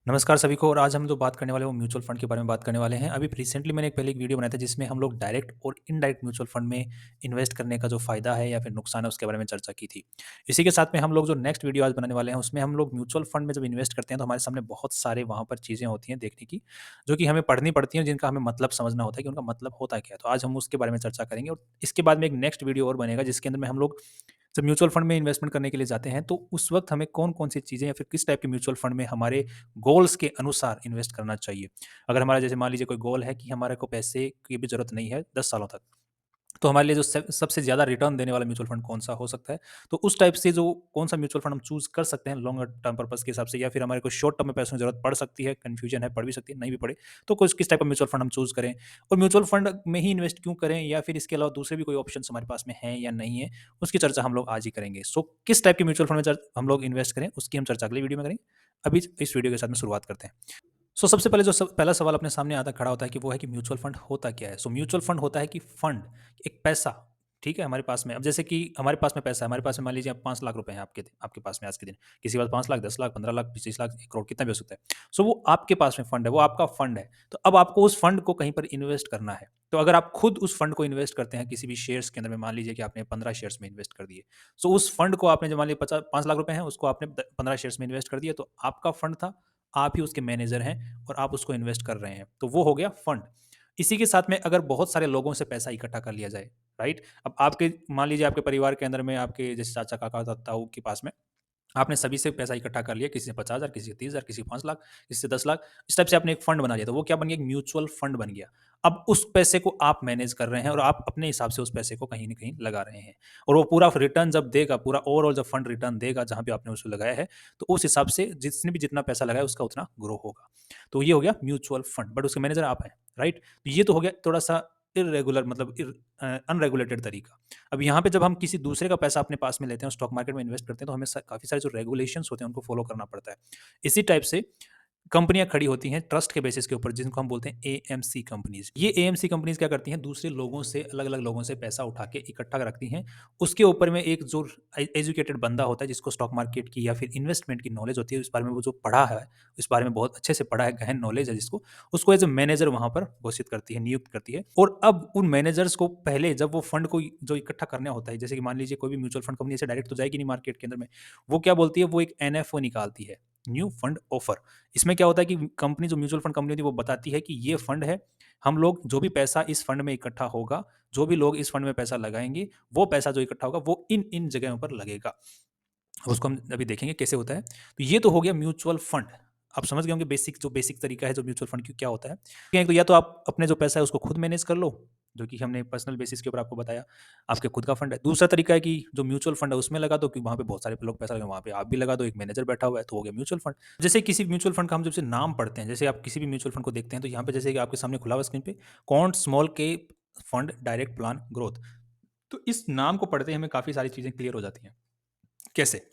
नमस्कार सभी को और आज हम जो बात करने वाले हैं वो म्यूचुअल फंड के बारे में बात करने वाले हैं। अभी रिसेंटली मैंने पहले एक वीडियो बनाया था जिसमें हम लोग डायरेक्ट और इनडायरेक्ट म्यूचुअल फंड में इन्वेस्ट करने का जो फ़ायदा है या फिर नुकसान है उसके बारे में चर्चा की थी। इसी के साथ में हम लोग जो नेक्स्ट वीडियो आज बनाने वाले हैं उसमें हम लोग म्यूचुअल फंड में जब इन्वेस्ट करते हैं तो हमारे सामने बहुत सारे वहाँ पर चीज़ें होती हैं देखने की, जो कि हमें पढ़नी पड़ती हैं जिनका हमें मतलब समझना होता है कि उनका मतलब होता क्या है। तो आज हम उसके बारे में चर्चा करेंगे और इसके बाद में एक नेक्स्ट वीडियो और बनेगा जिसके अंदर में हम लोग जब म्यूचुअल फंड में इन्वेस्टमेंट करने के लिए जाते हैं तो उस वक़्त हमें कौन-कौन सी चीज़ें या फिर किस टाइप के म्यूचुअल फंड में हमारे गोल्स के अनुसार इन्वेस्ट करना चाहिए। अगर हमारा जैसे मान लीजिए कोई गोल है कि हमारे को पैसे की भी ज़रूरत नहीं है 10 सालों तक। तो हमारे लिए जो सबसे ज़्यादा रिटर्न देने वाला म्यूचुअल फंड कौन-सा हो सकता है? तो उस टाइप से जो कौन-सा म्यूचुअल फंड हम चूज़ कर सकते हैं लॉन्गर टर्म पर्पज़ के हिसाब से या फिर हमारे को शॉर्ट टर्म में पैसों की ज़रूरत पड़ सकती है, कन्फ्यूजन है, पड़ भी सकती है, नहीं भी पड़े, तो कुछ किस टाइप का म्यूचुअल फंड हम चूज़ करें? और म्यूचुअल फंड में ही इन्वेस्ट क्यों करें या फिर इसके अलावा दूसरे भी कोई ऑप्शंस हमारे पास में हैं या नहीं है, उसकी चर्चा हम लोग आज ही करेंगे। सो किस टाइप के म्यूचुअल फंड में हम लोग इन्वेस्ट करें, उसकी हम चर्चा अगली वीडियो में करेंगे। अभी इस वीडियो के साथ में शुरुआत करते हैं। सबसे पहले जो पहला सवाल अपने सामने आता खड़ा होता है कि वो है कि म्यूचुअल फंड होता क्या है? म्यूचुअल फंड होता है कि फंड, एक पैसा, ठीक है, हमारे पास में। अब जैसे कि हमारे पास में पैसा है, हमारे पास में मान लीजिए आप 5 लाख रुपए हैं आपके पास में आज के दिन। किसी के पास 5 लाख, 10 लाख, 15 लाख, 25 लाख, 1 करोड़ कितना भी हो सकता है। वो आपके पास में फंड है, वो आपका फंड है। तो अब आपको उस फंड को कहीं पर इन्वेस्ट करना है। तो अगर आप खुद उस फंड को इन्वेस्ट करते हैं किसी भी शेयर्स के अंदर में, मान लीजिए कि आपने 15 शेयर्स में इन्वेस्ट कर दिए। उस फंड को आपने जो मान लीजिए 5 लाख रुपए हैं, उसको आपने 15 शेयर्स में इन्वेस्ट कर दिए, तो आपका फंड था, आप ही उसके मैनेजर हैं और आप उसको इन्वेस्ट कर रहे हैं। तो वो हो गया फंड। इसी के साथ में अगर बहुत सारे लोगों से पैसा इकट्ठा कर लिया जाए, राइट? अब आपके मान लीजिए आपके परिवार के अंदर में आपके जैसे चाचा, काका, ताऊ के पास में आपने सभी से पैसा इकट्ठा कर लिया, किसी से 50,000, किसी से 30,000, किसी से 5 लाख, किसी से 10 लाख। इस टाइप से आपने एक फंड बना लिया, तो वो क्या बन गया? एक म्यूचुअल फंड बन गया। अब उस पैसे को आप मैनेज कर रहे हैं और आप अपने हिसाब से उस पैसे को कहीं न कहीं लगा रहे हैं और वो पूरा रिटर्न जब देगा, पूरा ओवरऑल जब फंड रिटर्न देगा, जहाँ पे आपने उसको लगाया है, तो उस हिसाब से जिसने भी जितना पैसा लगाया, उसका उतना ग्रो होगा। तो ये हो गया म्यूचुअल फंड, बट उसके मैनेजर आप हैं, राइट? तो ये तो हो गया थोड़ा-सा इर्रेगुलर, मतलब अनरेगुलेटेड तरीका। अब यहाँ पे जब हम किसी दूसरे का पैसा अपने पास में लेते हैं और स्टॉक मार्केट में इन्वेस्ट करते हैं तो हमें काफ़ी सारे जो रेगुलेशंस होते हैं उनको फॉलो करना पड़ता है। इसी टाइप से कंपनियाँ खड़ी होती हैं ट्रस्ट के बेसिस के ऊपर जिनको हम बोलते हैं एएमसी कंपनीज़। ये एएमसी कंपनीज़ क्या करती हैं? दूसरे लोगों से, अलग-अलग लोगों से पैसा उठा के इकट्ठा रखती हैं। उसके ऊपर में एक जो एजुकेटेड बंदा होता है जिसको स्टॉक मार्केट की या फिर इन्वेस्टमेंट की नॉलेज होती है, इस बारे में वो जो पढ़ा है, इस बारे में बहुत अच्छे से पढ़ा है, गहन नॉलेज है जिसको, उसको एज़ अ मैनेजर वहाँ पर घोषित करती है, नियुक्त करती है। और अब उन मैनेजर्स को पहले जब वो फंड को जो इकट्ठा करना होता है, जैसे कि मान लीजिए कोई भी म्यूचुअल फंड कंपनी ऐसे डायरेक्ट तो जाएगी नहीं मार्केट के अंदर में। वो क्या बोलती है? वो एक एनएफओ निकालती है, न्यू फंड ऑफर। इसमें क्या होता है कि कंपनी, जो म्यूचुअल फंड कंपनी होती है, वो बताती है कि ये फंड है, हम लोग जो भी पैसा इस फंड में इकट्ठा होगा, जो भी लोग इस फंड में पैसा लगाएँगे, वो पैसा जो इकट्ठा होगा वो इन-इन जगहों पर लगेगा। अब उसको हम अभी देखेंगे कैसे होता है। तो ये तो हो गया म्यूचुअल फंड। आप समझ गए होंगे बेसिक तरीका है जो म्यूचुअल फंड क्या होता है। तो या तो आप अपने जो पैसा है उसको खुद मैनेज कर लो, जो कि हमने पर्सनल बेसिस के ऊपर आपको बताया, आपके खुद का फंड है। दूसरा तरीका है कि जो म्यूचुअल फंड है उसमें लगा दो, क्योंकि वहाँ पे बहुत सारे लोग पैसा लगाए, वहाँ पे आप भी लगा दो, एक मैनेजर बैठा हुआ है, तो हो गया म्यूचुअल फंड। जैसे किसी म्यूचुअल फंड का हम जब से नाम पढ़ते हैं, जैसे आप किसी भी म्यूचुअल फंड को देखते हैं तो यहाँ पे जैसे कि आपके सामने खुला हुआ स्क्रीन पे, quant small cap fund direct plan growth. तो इस नाम को पढ़ते ही हमें काफ़ी सारी चीज़ें क्लियर हो जाती हैं। कैसे?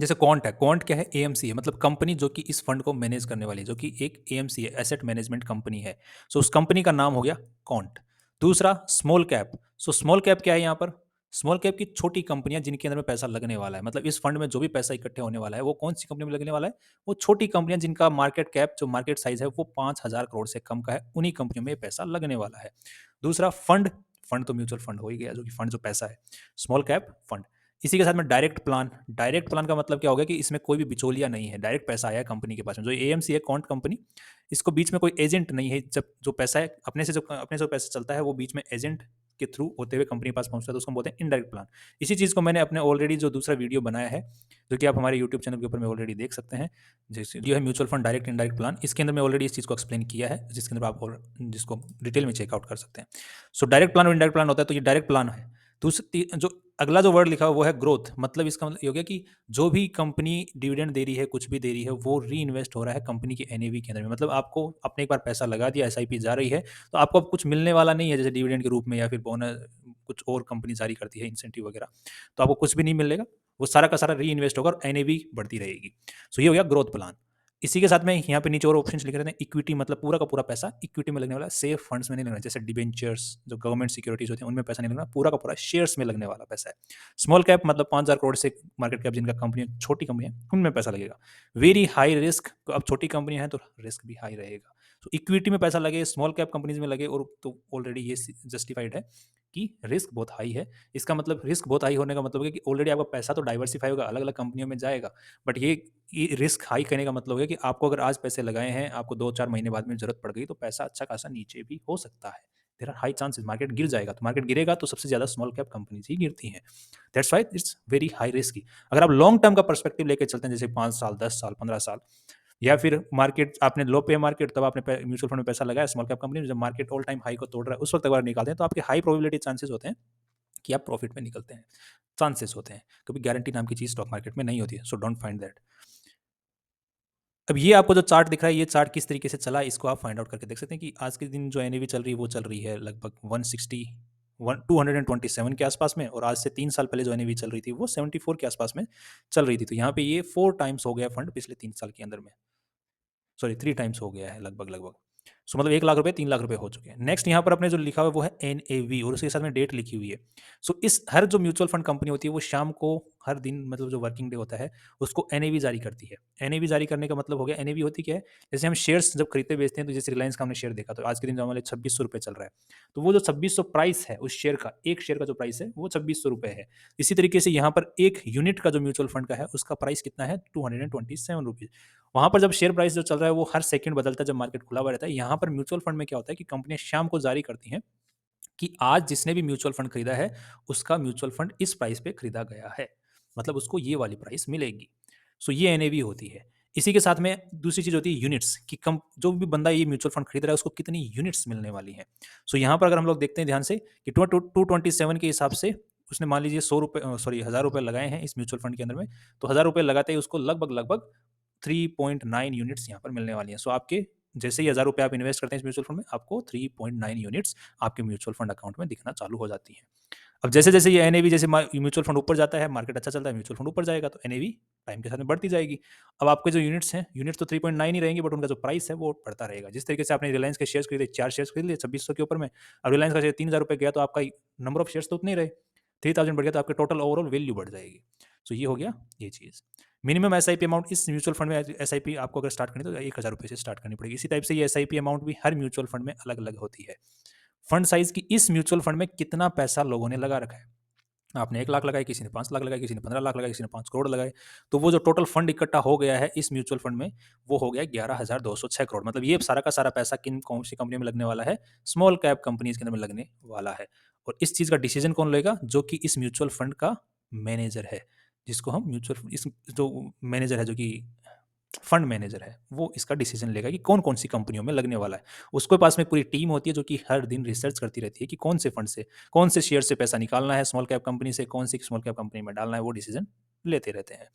जैसे क्वांट है, क्वांट क्या है? एएमसी है, मतलब कंपनी जो कि इस फंड को मैनेज करने वाली है, जो कि एक एएमसी है, एसेट मैनेजमेंट कंपनी है। उस कंपनी का नाम हो गया क्वांट। दूसरा स्मॉल कैप। स्मॉल कैप क्या है यहाँ पर? स्मॉल कैप की छोटी कंपनियां जिनके अंदर में पैसा लगने वाला है, मतलब इस फंड में जो भी पैसा इकट्ठे होने वाला है वो कौन सी कंपनी में लगने वाला है? वो छोटी कंपनियां जिनका मार्केट कैप, जो मार्केट साइज है वो 5,000 करोड़ से कम का है, उन्हीं कंपनियों में ये पैसा लगने वाला है। दूसरा फंड। फंड तो म्यूचुअल फंड हो ही गया, जो कि फंड जो पैसा है। Small cap fund. इसी के साथ में डायरेक्ट प्लान। डायरेक्ट प्लान का मतलब क्या हो गया कि इसमें कोई भी बिचौलिया नहीं है, डायरेक्ट पैसा आया है कंपनी के पास में। जो एएमसी है, क्वांट कंपनी, इसको बीच में कोई एजेंट नहीं है। जब जो पैसा है अपने से जो पैसा चलता है वो बीच में एजेंट के थ्रू होते हुए कंपनी के पास पहुंचता है, तो उसको हम बोलते हैं इनडायरेक्ट प्लान। इसी चीज़ को मैंने अपने ऑलरेडी जो दूसरा वीडियो बनाया है, जो कि आप हमारे यूट्यूब चैनल के ऊपर में ऑलरेडी देख सकते हैं, जैसे ये है mutual fund direct indirect plan. इसके अंदर मैं ऑलरेडी इस चीज़ को एक्सप्लेन किया है, जिसके अंदर आप जिसको डिटेल में चेकआउट कर सकते हैं। डायरेक्ट प्लान और इनडायरेक्ट प्लान होता है, तो ये डायरेक्ट प्लान है। जो अगला जो वर्ड लिखा हुआ वो है ग्रोथ। मतलब इसका मतलब ये हो गया कि जो भी कंपनी डिविडेंड दे रही है, कुछ भी दे रही है, वो री इन्वेस्ट हो रहा है कंपनी के एनएवी के अंदर में। मतलब आपको आपने एक बार पैसा लगा दिया, एसआईपी जा रही है, तो आपको अब कुछ मिलने वाला नहीं है, जैसे डिविडेंड के रूप में या फिर बोनस कुछ और कंपनी जारी करती है, इंसेंटिव वगैरह। तो आपको कुछ भी नहीं मिलेगा, वो सारा का सारा री इन्वेस्ट होगा और एनएवी बढ़ती रहेगी। ये हो गया ग्रोथ प्लान। इसी के साथ में यहाँ पे नीचे और ऑप्शंस लिख रहे हैं, इक्विटी मतलब पूरा का पूरा पैसा इक्विटी में लगने वाला, सेफ फंड्स में नहीं लगना, जैसे डिबेंचर्स जो गवर्नमेंट सिक्योरिटीज होती हैं उनमें पैसा नहीं लगना, पूरा का पूरा शेयर्स में लगने वाला पैसा है। स्मॉल कैप मतलब 5,000 करोड़ से मार्केट कैप जिनका कंपनी छोटी कंपनी है उनमें पैसा लगेगा। वेरी हाई रिस्क, तो अब छोटी कंपनी है तो रिस्क भी हाई रहेगा। तो इक्विटी में पैसा लगे, स्मॉल कैप कंपनीज में लगे, और तो ऑलरेडी ये जस्टिफाइड है कि रिस्क बहुत हाई है। इसका मतलब रिस्क बहुत हाई होने का मतलब है कि ऑलरेडी आपका पैसा तो डाइवर्सिफाई होगा, अलग अलग कंपनियों में जाएगा, बट ये रिस्क हाई करने का मतलब है कि आपको अगर आज पैसे लगाए हैं, आपको 2-4 महीने बाद में ज़रूरत पड़ गई तो पैसा अच्छा खासा नीचे भी हो सकता है। There are high chances market गिर जाएगा, तो मार्केट गिरेगा तो सबसे ज़्यादा स्मॉल कैप कंपनीज ही गिरती हैं। That's why it's very high risky. अगर आप लॉन्ग टर्म का पर्सपेक्टिव लेके चलते हैं, जैसे 5 साल, 10 साल, 15 साल, या फिर मार्केट आपने लो पे मार्केट, तब आपने म्यूचुअल फंड में पैसा लगाया स्मॉल कैप कंपनी में, जब मार्केट ऑल टाइम हाई को तोड़ रहा है उस वक्त अगर निकालते हैं तो आपके हाई प्रोबेबिलिटी चांसेस होते हैं कि आप प्रॉफिट में निकलते हैं। चांसेस होते हैं, कभी गारंटी नाम की चीज़ स्टॉक मार्केट में नहीं होती है, सो डोंट फाइंड दैट। अब ये आपको जो चार्ट दिख रहा है, ये चार्ट किस तरीके से चला, इसको आप फाइंड आउट करके देख सकते हैं कि आज के दिन जो एनएवी चल रही है वो चल रही है लगभग 160 227 के आसपास में, और आज से 3 साल पहले जो एनएवी चल रही थी वो 74 के आसपास में चल रही थी। तो यहाँ पे ये 4 टाइम्स हो गया फंड पिछले 3 साल के अंदर में, सॉरी 3 टाइम्स हो गया है लगभग लगभग। सो मतलब 1 लाख रुपए 3 लाख रुपए हो चुके हैं। नेक्स्ट यहाँ पर अपने जो लिखा हुआ है वो है एनएवी, और उसके साथ में डेट लिखी हुई है। सो इस हर जो म्यूचुअल फंड कंपनी होती है वो शाम को, हर दिन मतलब जो वर्किंग डे होता है उसको एनएवी जारी करती है। एनएवी जारी करने का मतलब हो गया, एनएवी होती क्या है, जैसे हम शेयर्स जब खरीदते बेचते हैं, तो जैसे रिलायंस का हमने शेयर देखा तो आज के दिन जो हमारे 2600 रुपये चल रहा है, तो वो जो 2600 प्राइस है उस शेयर का, एक शेयर का जो प्राइस है वो 2600 रुपये है। इसी तरीके से यहाँ पर एक यूनिट का जो म्यूचुअल फंड का है उसका प्राइस कितना है, 227 रुपीज़। वहाँ पर जब शेयर प्राइस जो चल रहा है वो हर सेकंड बदलता है जब मार्केट खुला हुआ रहता है। यहाँ पर म्यूचुअल फंड में क्या होता है कि कंपनियाँ शाम को जारी करती हैं कि आज जिसने भी म्यूचुअल फंड खरीदा है उसका म्यूचुअल फंड इस प्राइस पे खरीदा गया है, मतलब उसको ये वाली प्राइस मिलेगी। सो ये एनएवी होती है। इसी के साथ में दूसरी चीज होती है यूनिट्स, कि कम जो भी बंदा ये म्यूचुअल फंड खरीद रहा है उसको कितनी यूनिट्स मिलने वाली हैं। सो यहाँ पर अगर हम लोग देखते हैं ध्यान से कि 227 के हिसाब से उसने मान लीजिए 100 रुपये, सॉरी 1,000 रुपये लगाए हैं इस म्यूचुअल फंड के अंदर में, तो 1,000 रुपये लगाते ही उसको लगभग लगभग 3.9 यूनिट्स यहाँ पर मिलने वाली हैं। सो आपके जैसे ही 1,000 रुपये आप इन्वेस्ट करते हैं इस म्यूचुअल फंड में, आपको 3.9 यूनिट्स आपके म्यूचुअल फंड अकाउंट में दिखना चालू हो जाती है। अब जैसे जैसे ये एनएवी, जैसे म्यूचुअल फंड ऊपर जाता है, मार्केट अच्छा चलता है, म्यूचुअल फंड ऊपर जाएगा, तो एनएवी टाइम के साथ में बढ़ती जाएगी। अब आपके जो यूनिट्स हैं, यूनिट्स तो 3.9 ही रहेंगी, बट उनका जो प्राइस है वो बढ़ता रहेगा। जिस तरीके से आपने रिलायंस के शेयर्स खरीदे, 4 शेयर्स खरीद लिए 2600 के ऊपर में, अब रिलायंस का शेयर 3,000 रुपये गया तो आपका नंबर ऑफ शेयर्स तो उतने ही रहे, 3000 बढ़ गया तो आपके टोटल ओवरऑल वैल्यू बढ़ जाएगी। सो ये हो गया ये चीज़। मिनिमम एसआईपी अमाउंट इस म्यूचुअल फंड में, एसआईपी आपको अगर स्टार्ट करनी है तो 1,000 रुपये से स्टार्ट करनी पड़ेगी। इसी टाइप से ये एसआईपी अमाउंट भी हर म्यूचुअल फंड में अलग अलग होती है। फंड साइज की इस म्यूचुअल फंड में कितना पैसा लोगों ने लगा रखा है, आपने 1 लाख लगाए, किसी ने 5 लाख लगाए, किसी ने 15 लाख लगाए, किसी ने 5 करोड़ लगाए, तो वो जो टोटल फंड इकट्ठा हो गया है इस म्यूचुअल फंड में वो हो गया 11,206 करोड़। मतलब ये सारा का सारा पैसा किन कौन सी कंपनी में लगने वाला है, स्मॉल कैप कंपनीज के अंदर में लगने वाला है। और इस चीज़ का डिसीजन कौन लेगा, जो कि इस म्यूचुअल फंड का मैनेजर है, जिसको हम म्यूचुअल इस जो मैनेजर है, जो कि फंड मैनेजर है, वो इसका डिसीजन लेगा कि कौन कौन सी कंपनियों में लगने वाला है। उसके पास में पूरी टीम होती है जो कि हर दिन रिसर्च करती रहती है कि कौन से फंड से, कौन से शेयर से पैसा निकालना है स्मॉल कैप कंपनी से, कौन सी स्मॉल कैप कंपनी में डालना है, वो डिसीजन लेते रहते हैं।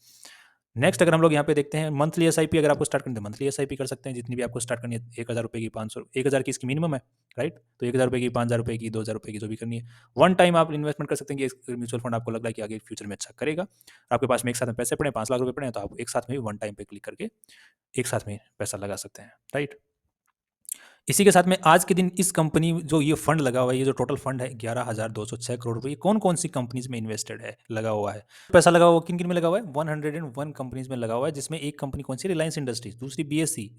नेक्स्ट अगर हम लोग यहाँ पे देखते हैं मंथली एसआईपी, अगर आपको स्टार्ट करनी है तो मंथली एसआईपी कर सकते हैं, जितनी भी आपको स्टार्ट करनी है, 1,000 रुपये की, 500, 1,000 की इसकी मिनिमम है, राइट। तो 1,000 रुपये की, 5,000 रुपये की, 2,000 रुपये की, जो भी करनी है, वन टाइम आप इन्वेस्टमेंट कर सकते हैं कि म्यूचुअल फंड आपको लग रहा है कि आगे फ्यूचर में अच्छा करेगा, आपके पास में एक साथ में पैसे पड़े, 5 लाख रुपये पड़े हैं, तो आप एक साथ में भी वन टाइम पे क्लिक करके एक साथ में पैसा लगा सकते हैं, राइट। इसी के साथ में आज के दिन इस कंपनी जो ये फंड लगा हुआ है, ये जो टोटल फंड है 11,206 करोड़ रुपए, ये कौन कौन सी कंपनीज में इन्वेस्टेड है, लगा हुआ है, पैसा लगा हुआ किन किन में लगा हुआ है, 101 कंपनीज में लगा हुआ है, जिसमें एक कंपनी कौन सी, रिलायंस इंडस्ट्रीज, दूसरी बीएससी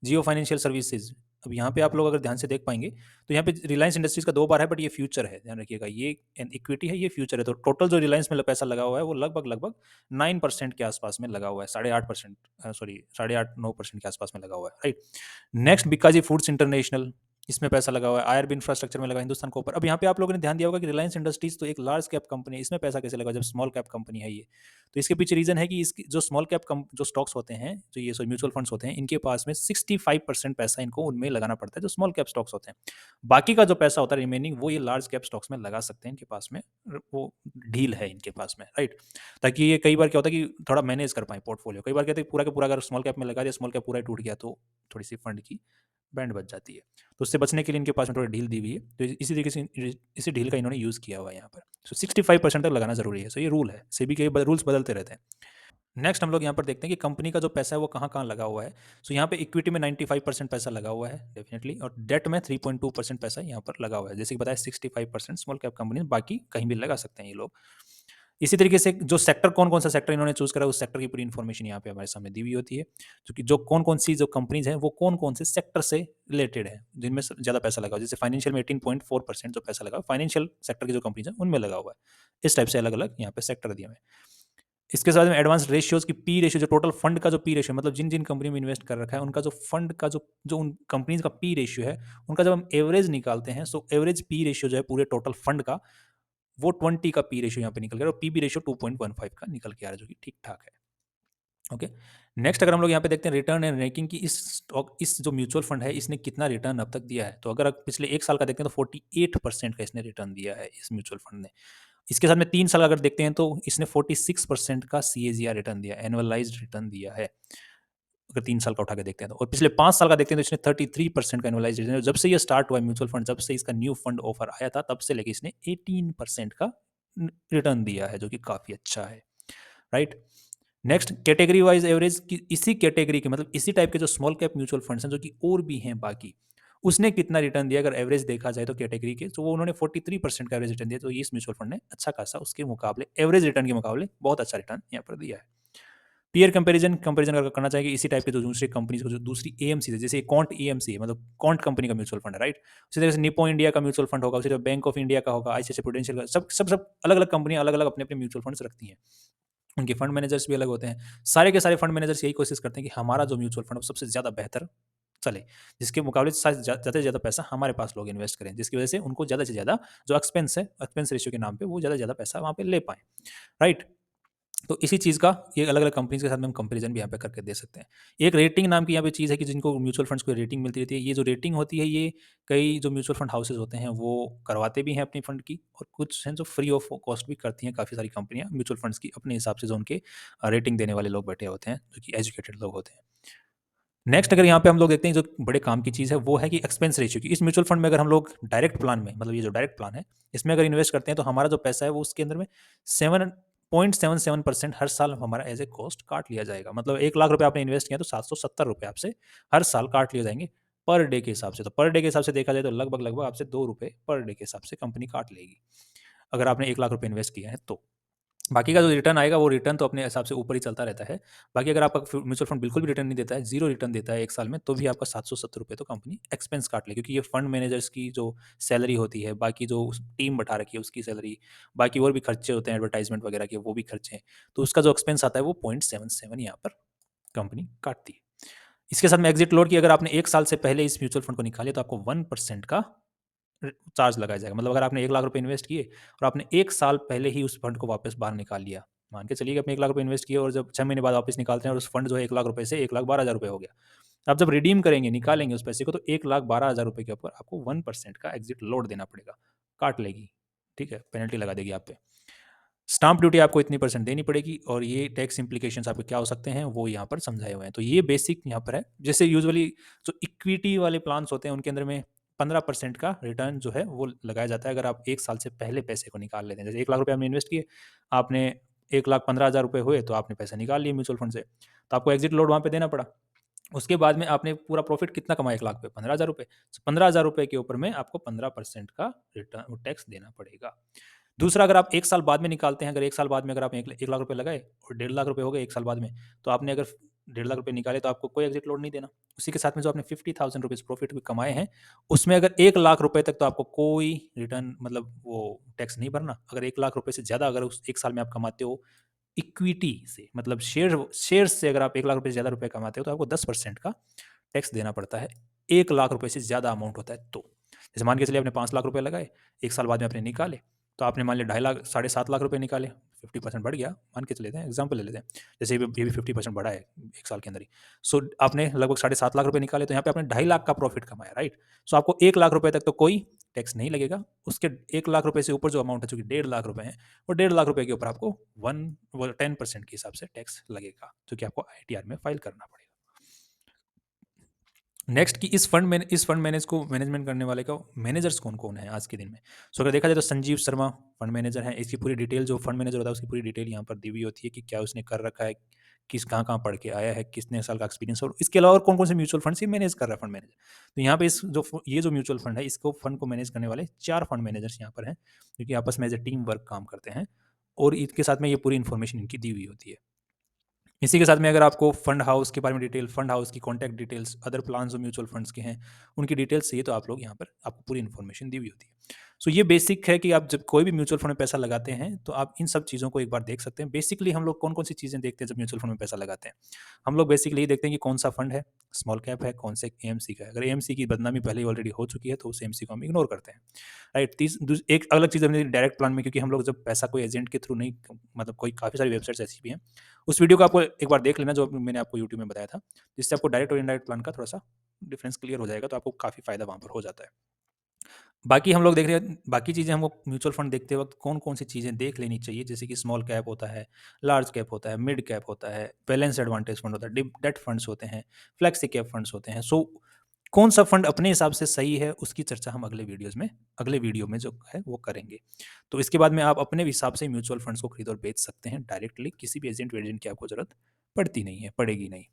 जियो फाइनेंशियल सर्विसेज। अब यहाँ पे आप लोग अगर ध्यान से देख पाएंगे तो यहाँ पे रिलायंस इंडस्ट्रीज का 2 बार है, बट ये फ्यूचर है, ध्यान रखिएगा, ये इक्विटी है, ये फ्यूचर है। तो टोटल जो रिलायंस में पैसा लगा हुआ है वो लगभग लगभग 9% के आसपास में लगा हुआ है, 8.5%, सॉरी 8.5-9% के आसपास में लगा हुआ है, right. Next Bikaji foods international, इसमें पैसा लगा हुआ है, आईआरबी इंफ्रास्ट्रक्चर में लगा, हिंदुस्तान कॉपर। अब यहाँ पे आप लोगों ने ध्यान दिया होगा कि रिलायंस इंडस्ट्रीज तो एक लार्ज कैप कंपनी है, इसमें पैसा कैसे लगा जब स्मॉल कैप कंपनी है ये। तो इसके पीछे रीजन है कि इसकी जो स्मॉल कैप जो स्टॉक्स होते हैं, जो ये म्यूचुअल फंड्स होते हैं, इनके पास में 65% पैसा इनको उनमें लगाना पड़ता है जो स्मॉल कैप स्टॉक्स होते हैं। बाकी का जो पैसा होता है रिमेनिंग, वो ये लार्ज कैप स्टॉक्स में लगा सकते हैं, इनके पास में वो डील है इनके पास में, राइट। ताकि ये कई बार क्या होता है कि थोड़ा मैनेज कर पाए पोर्टफोलियो। कई बार कहते हैं पूरा का पूरा अगर स्मॉल कैप में लगा दिया, स्मॉल कैप पूरा ही टूट गया तो थोड़ी सी फंड की बैंड बच जाती है। तो उससे बचने के लिए इनके पास में थोड़ी ढील दी हुई है, तो इसी तरीके से इसी ढील का इन्होंने यूज़ किया हुआ है यहाँ पर। सो 65% तक लगाना जरूरी है। सो ये रूल है, सेबी के रूल्स बदलते रहते हैं। नेक्स्ट हम लोग यहाँ पर देखते हैं कि कंपनी का जो पैसा है वो कहाँ-कहाँ लगा हुआ है। सो यहाँ पे इक्विटी में 95% पैसा लगा हुआ है डेफिनिटली, और डेट में 3.2% पैसा यहाँ पर लगा हुआ है। जैसे कि बताया 65% स्मॉल कैप कंपनी, बाकी कहीं भी लगा सकते हैं ये लोग। इसी तरीके से जो सेक्टर, कौन-कौन सा सेक्टर इन्होंने चूज़ करा, उस सेक्टर की पूरी इन्फॉर्मेशन यहाँ पे हमारे सामने दी हुई होती है। क्योंकि जो कौन-कौन सी जो कंपनीज़ हैं, वो कौन-कौन से सेक्टर से रिलेटेड है, जिनमें स ज़्यादा पैसा लगा हुआ है। जैसे फाइनेंशियल में 18.4% जो पैसा लगा, फाइनेंशियल सेक्टर की जो कंपनीज़ हैं, उनमें लगा हुआ है। इस टाइप से अलग-अलग यहाँ पे सेक्टर दिए हुए हैं। इसके साथ में एडवांस रेशियोज़ की पी रेशियो, जो टोटल फंड का जो पी रेशियो, मतलब जिन-जिन कंपनी में इन्वेस्ट कर रखा है, उनका जो फंड का जो जो उन कंपनीज़ का पी रेशियो है, उनका जब हम एवरेज निकालते हैं, सो एवरेज पी रेशियो जो है पूरे टोटल फंड का, वो 20 का पी रेशियो यहाँ पे निकल गया, और पीबी रेशियो 2.15 का निकल के आ रहा है, जो कि ठीक-ठाक है। ओके। नेक्स्ट अगर हम लोग यहाँ पे देखते हैं रिटर्न एंड रैंकिंग की, इस जो म्यूचुअल फंड है, इसने कितना रिटर्न अब तक दिया है। तो अगर आप पिछले 1 साल का देखते हैं तो 48% का इसने रिटर्न दिया है इस म्यूचुअल फंड ने। इसके साथ में 3 साल अगर देखते हैं तो इसने 46% का सीएजीआर रिटर्न दिया, एनुअलाइज़्ड रिटर्न दिया है। अगर 3 साल का उठा के देखते हैं तो, और पिछले 5 साल का देखते हैं तो इसने 33% का एनुअलाइज़्ड रिटर्न, जब से ये स्टार्ट हुआ है म्यूचुअल फंड, जब से इसका न्यू फंड ऑफर आया था, तब से लेके इसने 18% का रिटर्न दिया है, जो कि काफ़ी अच्छा है, right? Next category wise average की, इसी कैटेगरी के मतलब इसी टाइप के जो स्मॉल कैप म्यूचुअल फंड्स हैं, जो कि और भी हैं बाकी, उसने कितना रिटर्न दिया अगर एवरेज देखा जाए तो कैटेगरी के, तो वो उन्होंने 43% का एवरेज रिटर्न दिया। तो ये इस म्यूचुअल फंड ने अच्छा खासा उसके मुकाबले, एवरेज रिटर्न के मुकाबले बहुत अच्छा रिटर्न यहाँ पर दिया है। पीयर कंपैरिजन कंपैरिजन अगर करना चाहेंगे इसी टाइप के जो दूसरी कंपनीज को, जो दूसरी एएमसी है, जैसे कॉन्ट एएमसी है, मतलब कॉन्ट कंपनी का म्यूचुअल फंड है, राइट? उसी तरह से निप्पो इंडिया का म्यूचुअल फंड होगा, उसी तरह बैंक ऑफ इंडिया का होगा, आईसीआईसीआई प्रूडेंशियल का, सब अलग अलग कंपनियां अलग अलग अपने अपने म्यूचुअल फंड्स रखती हैं। उनके फंड मैनेजर्स भी अलग होते हैं। सारे के सारे फंड मैनेजर्स यही कोशिश करते हैं कि हमारा जो म्यूचुअल फंड है वो सबसे ज़्यादा बेहतर चले, जिसके मुकाबले ज़्यादा से ज़्यादा पैसा हमारे पास लोग इन्वेस्ट करें, जिसकी वजह से उनको ज़्यादा से ज़्यादा जो एक्सपेंस है, एक्सपेंस रेशियो के नाम पे वो ज़्यादा से ज़्यादा पैसा वहाँ पे ले पाएँ, राइट? तो इसी चीज़ का ये अलग-अलग कंपनीज़ के साथ में हम कंपैरिज़न भी यहाँ पे करके दे सकते हैं। एक रेटिंग नाम की यहाँ पे चीज़ है कि जिनको म्यूचुअल फंड्स को रेटिंग मिलती रहती है। ये जो रेटिंग होती है, ये कई जो म्यूचुअल फंड हाउसेज़ होते हैं वो करवाते भी हैं अपनी फंड की, और कुछ हैं जो फ्री ऑफ कॉस्ट भी करती हैं, काफ़ी सारी कंपनियाँ म्यूचुअल फंड्स की अपने हिसाब से, जो उनके रेटिंग देने वाले लोग बैठे होते हैं, जो कि एजुकेटेड लोग होते हैं। नेक्स्ट अगर यहाँ पे हम लोग देखते हैं जो बड़े काम की चीज़ है, वो है कि एक्सपेंस रेशियो की। इस म्यूचुअल फंड में अगर हम लोग डायरेक्ट प्लान में, मतलब ये जो डायरेक्ट प्लान है, इसमें अगर इन्वेस्ट करते हैं तो हमारा जो पैसा है वो उसके अंदर में 7.77% हर साल हमारा एज़ ए कॉस्ट काट लिया जाएगा। मतलब ₹1,00,000 आपने इन्वेस्ट किया तो ₹770 आपसे हर साल काट लिए जाएँगे पर डे के हिसाब से। तो पर डे के हिसाब से देखा जाए तो लगभग-लगभग आपसे ₹2 पर डे के हिसाब से कंपनी काट लेगी। अगर आपने ₹1,00,000 इन्वेस्ट किया है तो। बाकी का जो रिटर्न आएगा, वो रिटर्न तो अपने हिसाब से ऊपर ही चलता रहता है। बाकी अगर आपका म्यूचुअल फंड बिल्कुल भी रिटर्न नहीं देता है, ज़ीरो रिटर्न देता है 1 साल में, तो भी आपका ₹770 तो कंपनी एक्सपेंस काट लेगी, क्योंकि ये फंड मैनेजर्स की जो सैलरी होती है, बाकी जो उस टीम बैठा रखी है उसकी सैलरी, बाकी और भी खर्चे होते हैं एडवर्टाइज़मेंट वगैरह के, वो भी खर्चे हैं। तो उसका जो एक्सपेंस आता है वो 0.77 यहाँ पर कंपनी काटती है। इसके साथ में एग्ज़िट लोड की, अगर आपने 1 साल से पहले इस म्यूचुअल फंड को निकाले तो आपको 1% का चार्ज लगाया जाएगा। मतलब अगर आपने ₹1,00,000 इन्वेस्ट किए और आपने 1 साल पहले ही उस फंड को वापस बाहर निकाल लिया। मान के चलिए कि आपने ₹1,00,000 इन्वेस्ट किए और जब 6 महीने बाद वापस निकालते हैं और उस फंड जो है ₹1,00,000 से ₹1,12,000 हो गया। आप जब रिडीम करेंगे, निकालेंगे उस पैसे को, तो ₹1,12,000 के ऊपर आपको 1% का एग्ज़िट लोड देना पड़ेगा। काट लेगी, ठीक है? पेनल्टी लगा देगी आप पे। स्टाम्प ड्यूटी आपको इतनी परसेंट देनी पड़ेगी, और ये टैक्स इम्प्लीकेशंस आपके क्या हो सकते हैं वो यहाँ पर समझाए हुए हैं। तो ये बेसिक यहाँ पर है। जैसे यूजुअली जो इक्विटी वाले प्लान्स होते हैं उनके अंदर में 15% का रिटर्न जो है वो लगाया जाता है, अगर आप 1 साल से पहले पैसे को निकाल लेते हैं। जैसे ₹1,00,000 आपने इन्वेस्ट किए, आपने ₹1,15,000 हुए तो आपने पैसे निकाल लिए म्यूचुअल फंड से, तो आपको एग्ज़िट लोड वहाँ पे देना पड़ा। उसके बाद में आपने पूरा प्रॉफ़िट कितना कमाया, ₹1,00,000 पे ₹15,000, ₹15,000 के ऊपर में आपको 15% का रिटर्न टैक्स देना पड़ेगा। दूसरा, अगर आप 1 साल बाद में निकालते हैं, अगर 1 साल बाद में अगर आपने ₹1,00,000 लगाए और ₹1,50,000 हो गए 1 साल बाद में, तो आपने अगर ₹1,50,000 निकाले तो आपको कोई एग्ज़िट लोड नहीं देना। उसी के साथ में जो आपने ₹50,000 प्रॉफ़िट भी कमाए हैं, उसमें अगर ₹1,00,000 तक तो आपको कोई रिटर्न, मतलब वो टैक्स नहीं भरना। अगर ₹1,00,000 से ज़्यादा अगर उस 1 साल में आप कमाते हो इक्विटी से, मतलब शेयर्स से, अगर आप ₹1,00,000 से ज़्यादा रुपए कमाते हो तो आपको 10% का टैक्स देना पड़ता है। ₹1,00,000 से ज़्यादा अमाउंट होता है तो। जैसे मान के चलिए आपने ₹5,00,000 लगाए, 1 साल बाद में आपने निकाले, तो आपने मान लिया ढाई लाख, साढ़े 7 लाख रुपए निकाले, 50% बढ़ गया, मान के चले थे, एग्ज़ाम्पल ले लेते हैं। जैसे ये भी 50% बढ़ा है 1 साल के अंदर ही। सो आपने लगभग साढ़े 7 लाख रुपए निकाले, तो यहाँ पे आपने ढाई लाख का प्रॉफ़िट कमाया, राइट? सो आपको ₹1,00,000 तक तो कोई टैक्स नहीं लगेगा। उसके ₹1,00,000 से ऊपर जो अमाउंट है, चूँकि ₹1,50,000 है, वो ₹1,50,000 के ऊपर आपको 10% के हिसाब से टैक्स लगेगा, जो कि आपको आईटीआर में फ़ाइल करना पड़ेगा। नेक्स्ट कि इस फंड मैनेजमेंट करने वाले का मैनेजर्स कौन-कौन है आज के दिन में? सो अगर देखा जाए तो संजीव शर्मा फंड मैनेजर हैं। इसकी पूरी डिटेल, जो फंड मैनेजर होता है उसकी पूरी डिटेल यहाँ पर दी हुई होती है कि क्या उसने कर रखा है, कहाँ-कहाँ पढ़ के आया है, कितने साल का एक्सपीरियंस है और इसके अलावा और कौन-कौन से म्यूचुअल फंड्स ये मैनेज कर रहा है फंड मैनेजर। तो यहाँ पे ये जो म्यूचुअल फंड है, इसको फंड को मैनेज करने वाले 4 फंड मैनेजर्स यहाँ पर हैं, जो कि आपस में एज़ अ टीम वर्क काम करते हैं और इसके साथ में ये पूरी इन्फॉर्मेशन इनकी दी हुई होती है। इसी के साथ में अगर आपको फंड हाउस के बारे में डिटेल, फंड हाउस की कॉन्टैक्ट डिटेल्स, अदर प्लान्स जो म्यूचुअल फंड्स के हैं, उनकी डिटेल्स चाहिए तो आप लोग यहाँ पर आपको पूरी इन्फॉर्मेशन दी हुई होती है। सो ये बेसिक है कि आप जब कोई भी म्यूचुअल फंड में पैसा लगाते हैं, तो आप इन सब चीज़ों को एक बार देख सकते हैं। बेसिकली हम लोग कौन-कौन सी चीज़ें देखते हैं जब म्यूचुअल फंड में पैसा लगाते हैं? हम लोग बेसिकली ये देखते हैं कि कौन-सा फंड है, स्मॉल कैप है, कौन से एएमसी का है। अगर एएमसी की बदनामी पहले ही ऑलरेडी हो चुकी है, तो उस एएमसी को हम इग्नोर करते हैं। राइट? एक अलग चीज़ हमने डायरेक्ट प्लान में, क्योंकि हम लोग जब पैसा कोई एजेंट के थ्रू नहीं, मतलब कोई काफ़ी सारी वेबसाइट्स ऐसी भी हैं, उस वीडियो को आपको एक बार देख लेना जो मैंने आपको यूट्यूब में बताया था, जिससे आपको डायरेक्ट और इनडायरेक्ट प्लान का थोड़ा-सा डिफरेंस क्लियर हो जाएगा, तो आपको काफ़ी फ़ायदा वहाँ पर हो जाता है। बाकी हम लोग देख रहे हैं, बाकी चीज़ें हमको म्यूचुअल फंड देखते वक़्त कौन-कौन सी चीज़ें देख लेनी चाहिए, जैसे कि स्मॉल कैप होता है, लार्ज कैप होता है, मिड कैप होता है, बैलेंस एडवांटेज फंड होता है, डिप डेट फंड्स होते हैं, फ्लेक्सी कैप फंड्स होते हैं। सो कौन-सा फंड अपने हिसाब से सही है, उसकी चर्चा हम अगले वीडियो में जो है वो करेंगे। तो इसके बाद में आप अपने हिसाब से म्यूचुअल फंड्स को खरीद और बेच सकते हैं डायरेक्टली, किसी भी एजेंट-वेजेंट की आपको ज़रूरत पड़ती नहीं है, पड़ेगी नहीं।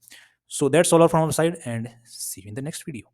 So that's all from our side and see you in the next video.